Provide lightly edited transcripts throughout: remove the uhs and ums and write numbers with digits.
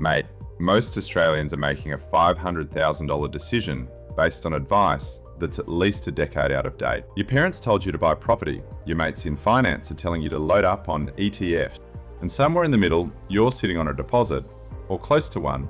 Mate, most Australians are making a $500,000 decision based on advice that's at least a decade out of date. Your parents told you to buy property, your mates in finance are telling you to load up on ETFs, and somewhere in the middle, you're sitting on a deposit, or close to one,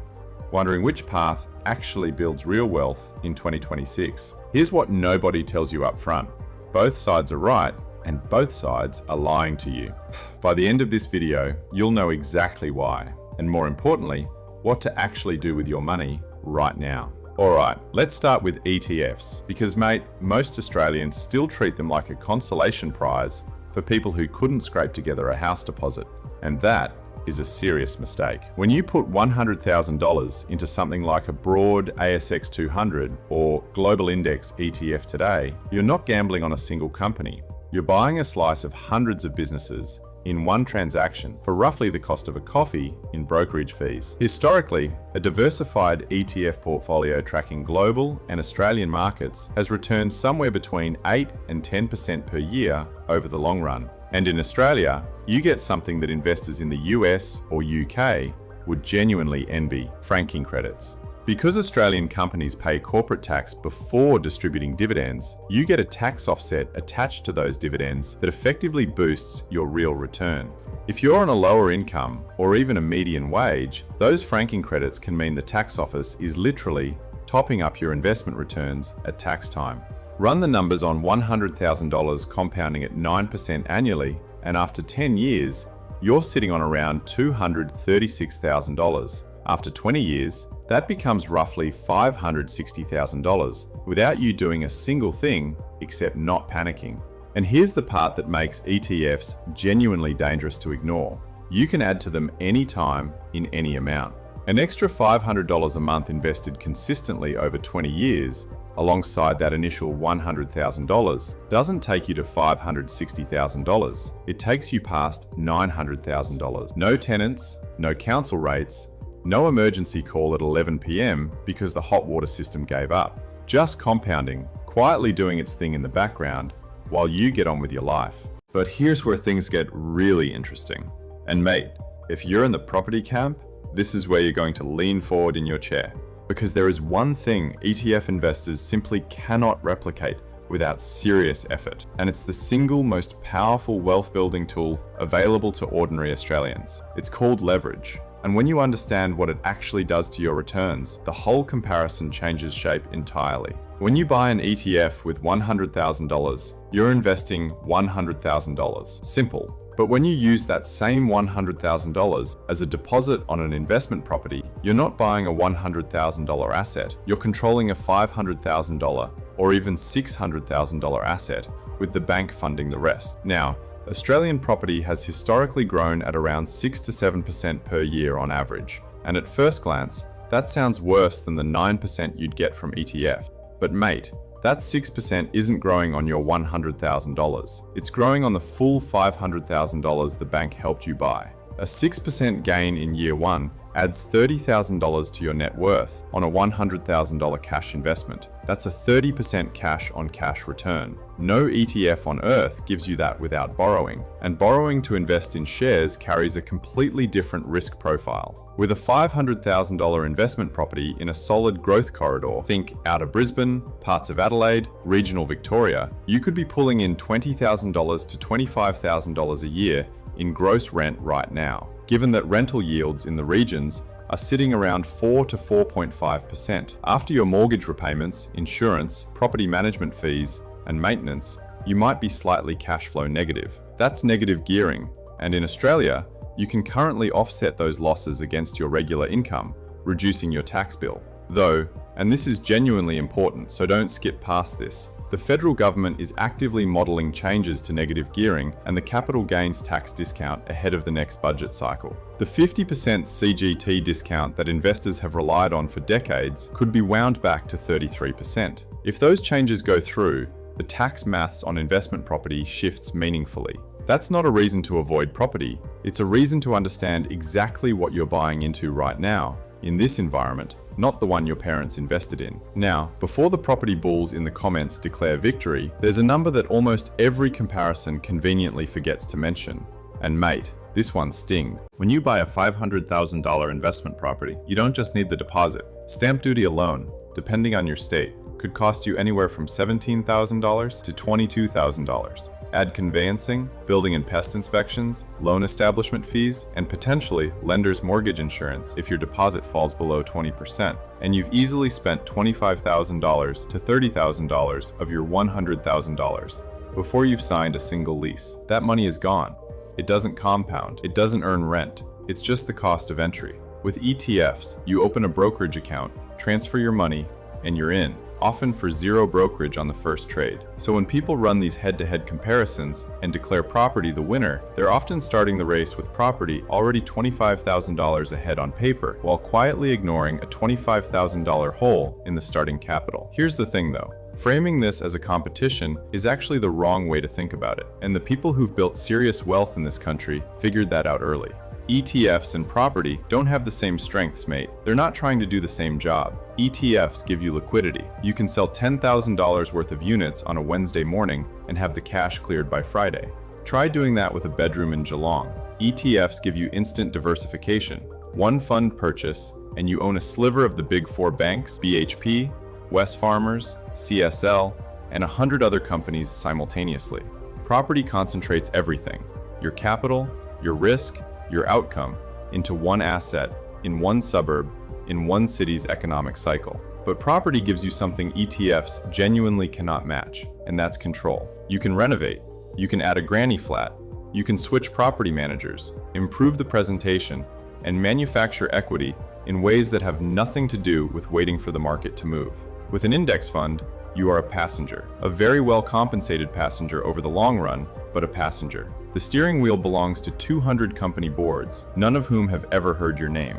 wondering which path actually builds real wealth in 2026. Here's what nobody tells you up front. Both sides are right, and both sides are lying to you. By the end of this video, you'll know exactly why, and more importantly, what to actually do with your money right now. Alright, let's start with ETFs, because mate, most Australians still treat them like a consolation prize for people who couldn't scrape together a house deposit, and that is a serious mistake. When you put $100,000 into something like a broad ASX 200 or Global Index ETF today, you're not gambling on a single company. You're buying a slice of hundreds of businesses in one transaction for roughly the cost of a coffee in brokerage fees. Historically, a diversified ETF portfolio tracking global and Australian markets has returned somewhere between 8 and 10% per year over the long run. And in Australia, you get something that investors in the US or UK would genuinely envy: franking credits. Because Australian companies pay corporate tax before distributing dividends, you get a tax offset attached to those dividends that effectively boosts your real return. If you're on a lower income or even a median wage, those franking credits can mean the tax office is literally topping up your investment returns at tax time. Run the numbers on $100,000 compounding at 9% annually, and after 10 years, you're sitting on around $236,000. After 20 years, that becomes roughly $560,000 without you doing a single thing except not panicking. And here's the part that makes ETFs genuinely dangerous to ignore. You can add to them anytime in any amount. An extra $500 a month invested consistently over 20 years, alongside that initial $100,000, doesn't take you to $560,000. It takes you past $900,000. No tenants, no council rates, no emergency call at 11 p.m. because the hot water system gave up. Just compounding, quietly doing its thing in the background while you get on with your life. But here's where things get really interesting. And mate, if you're in the property camp, this is where you're going to lean forward in your chair. Because there is one thing ETF investors simply cannot replicate without serious effort. And it's the single most powerful wealth building tool available to ordinary Australians. It's called leverage. And when you understand what it actually does to your returns, the whole comparison changes shape entirely. When you buy an ETF with $100,000, you're investing $100,000. Simple. But when you use that same $100,000 as a deposit on an investment property, you're not buying a $100,000 asset. You're controlling a $500,000 or even $600,000 asset, with the bank funding the rest. Now, Australian property has historically grown at around 6 to 7% per year on average. And at first glance, that sounds worse than the 9% you'd get from ETF. But mate, that 6% isn't growing on your $100,000. It's growing on the full $500,000 the bank helped you buy. A 6% gain in year one adds $30,000 to your net worth on a $100,000 cash investment. That's a 30% cash on cash return. No ETF on earth gives you that without borrowing, and borrowing to invest in shares carries a completely different risk profile. With a $500,000 investment property in a solid growth corridor, think outer Brisbane, parts of Adelaide, regional Victoria, you could be pulling in $20,000 to $25,000 a year in gross rent right now, given that rental yields in the regions are sitting around 4 to 4.5%. After your mortgage repayments, insurance, property management fees, and maintenance, you might be slightly cash flow negative. That's negative gearing, and in Australia, you can currently offset those losses against your regular income, reducing your tax bill. Though, and this is genuinely important, so don't skip past this, the federal government is actively modelling changes to negative gearing and the capital gains tax discount ahead of the next budget cycle. The 50% CGT discount that investors have relied on for decades could be wound back to 33%. If those changes go through, the tax maths on investment property shifts meaningfully. That's not a reason to avoid property, it's a reason to understand exactly what you're buying into right now, in this environment, not the one your parents invested in. Now, before the property bulls in the comments declare victory, there's a number that almost every comparison conveniently forgets to mention. And mate, This one stings. When you buy a $500,000 investment property, you don't just need the deposit. Stamp duty alone, depending on your state, could cost you anywhere from $17,000 to $22,000. Add conveyancing, building and pest inspections, loan establishment fees, and potentially lender's mortgage insurance if your deposit falls below 20%, and you've easily spent $25,000 to $30,000 of your $100,000 before you've signed a single lease. That money is gone. It doesn't compound, it doesn't earn rent, it's just the cost of entry. With ETFs, you open a brokerage account, transfer your money, and you're in, often for zero brokerage on the first trade. So when people run these head-to-head comparisons and declare property the winner, they're often starting the race with property already $25,000 ahead on paper, while quietly ignoring a $25,000 hole in the starting capital. Here's the thing though. Framing this as a competition is actually the wrong way to think about it, and the people who've built serious wealth in this country figured that out early. ETFs and property don't have the same strengths, mate. They're not trying to do the same job. ETFs give you liquidity. You can sell $10,000 worth of units on a Wednesday morning and have the cash cleared by Friday. Try doing that with a bedroom in Geelong. ETFs give you instant diversification. One fund purchase, and you own a sliver of the big four banks, BHP, Wesfarmers, CSL, and 100 other companies simultaneously. Property concentrates everything, your capital, your risk, your outcome, into one asset, in one suburb, in one city's economic cycle. But property gives you something ETFs genuinely cannot match, and that's control. You can renovate, you can add a granny flat, you can switch property managers, improve the presentation, and manufacture equity in ways that have nothing to do with waiting for the market to move. With an index fund, you are a passenger, a very well compensated passenger over the long run, but a passenger. The steering wheel belongs to 200 company boards, none of whom have ever heard your name.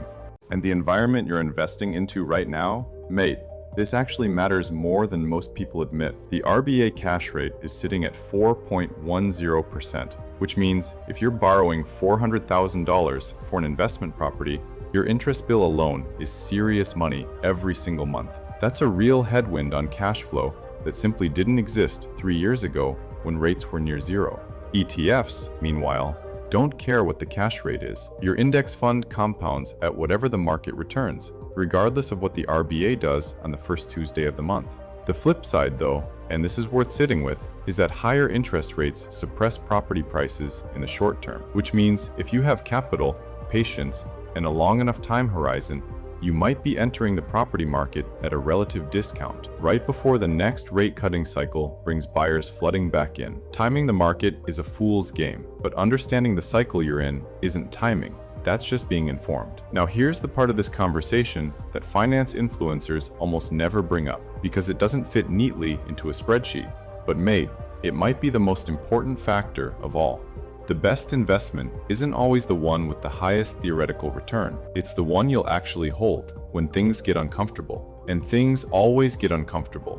And the environment you're investing into right now? Mate, this actually matters more than most people admit. The RBA cash rate is sitting at 4.10%, which means if you're borrowing $400,000 for an investment property, your interest bill alone is serious money every single month. That's a real headwind on cash flow that simply didn't exist 3 years ago when rates were near zero. ETFs, meanwhile, don't care what the cash rate is. Your index fund compounds at whatever the market returns, regardless of what the RBA does on the first Tuesday of the month. The flip side, though, and this is worth sitting with, is that higher interest rates suppress property prices in the short term, which means if you have capital, patience, and a long enough time horizon, you might be entering the property market at a relative discount, right before the next rate-cutting cycle brings buyers flooding back in. Timing the market is a fool's game, but understanding the cycle you're in isn't timing. That's just being informed. Now here's the part of this conversation that finance influencers almost never bring up, because it doesn't fit neatly into a spreadsheet. But mate, it might be the most important factor of all. The best investment isn't always the one with the highest theoretical return. It's the one you'll actually hold when things get uncomfortable. And things always get uncomfortable.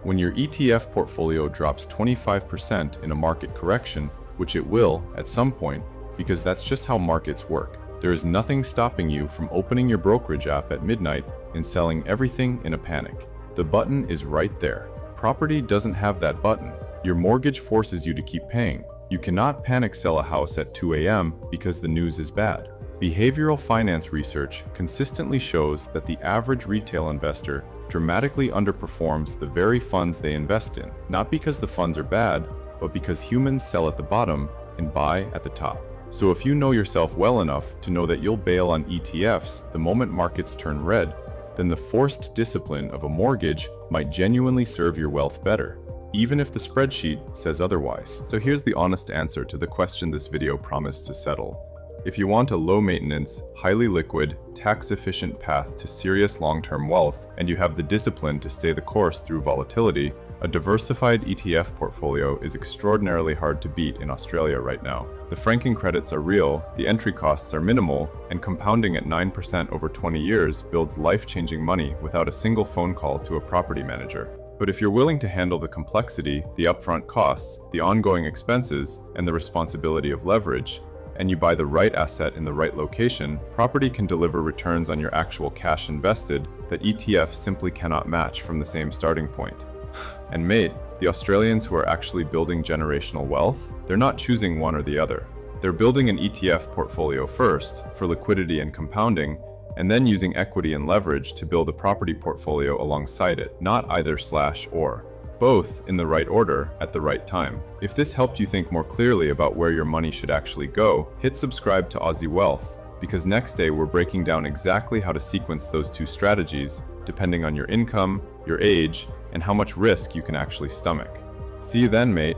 When your ETF portfolio drops 25% in a market correction, which it will at some point, because that's just how markets work, there is nothing stopping you from opening your brokerage app at midnight and selling everything in a panic. The button is right there. Property doesn't have that button. Your mortgage forces you to keep paying. You cannot panic sell a house at 2 a.m. because the news is bad. Behavioral finance research consistently shows that the average retail investor dramatically underperforms the very funds they invest in, not because the funds are bad, but because humans sell at the bottom and buy at the top. So if you know yourself well enough to know that you'll bail on ETFs the moment markets turn red, then the forced discipline of a mortgage might genuinely serve your wealth better, even if the spreadsheet says otherwise. So here's the honest answer to the question this video promised to settle. If you want a low-maintenance, highly liquid, tax-efficient path to serious long-term wealth, and you have the discipline to stay the course through volatility, a diversified ETF portfolio is extraordinarily hard to beat in Australia right now. The franking credits are real, the entry costs are minimal, and compounding at 9% over 20 years builds life-changing money without a single phone call to a property manager. But if you're willing to handle the complexity, the upfront costs, the ongoing expenses, and the responsibility of leverage, and you buy the right asset in the right location, property can deliver returns on your actual cash invested that ETFs simply cannot match from the same starting point. And mate, the Australians who are actually building generational wealth, they're not choosing one or the other. They're building an ETF portfolio first for liquidity and compounding, and then using equity and leverage to build a property portfolio alongside it, not either/or. Both in the right order at the right time. If this helped you think more clearly about where your money should actually go, hit subscribe to Aussie Wealth, because next day we're breaking down exactly how to sequence those two strategies depending on your income, your age, and how much risk you can actually stomach. See you then, mate.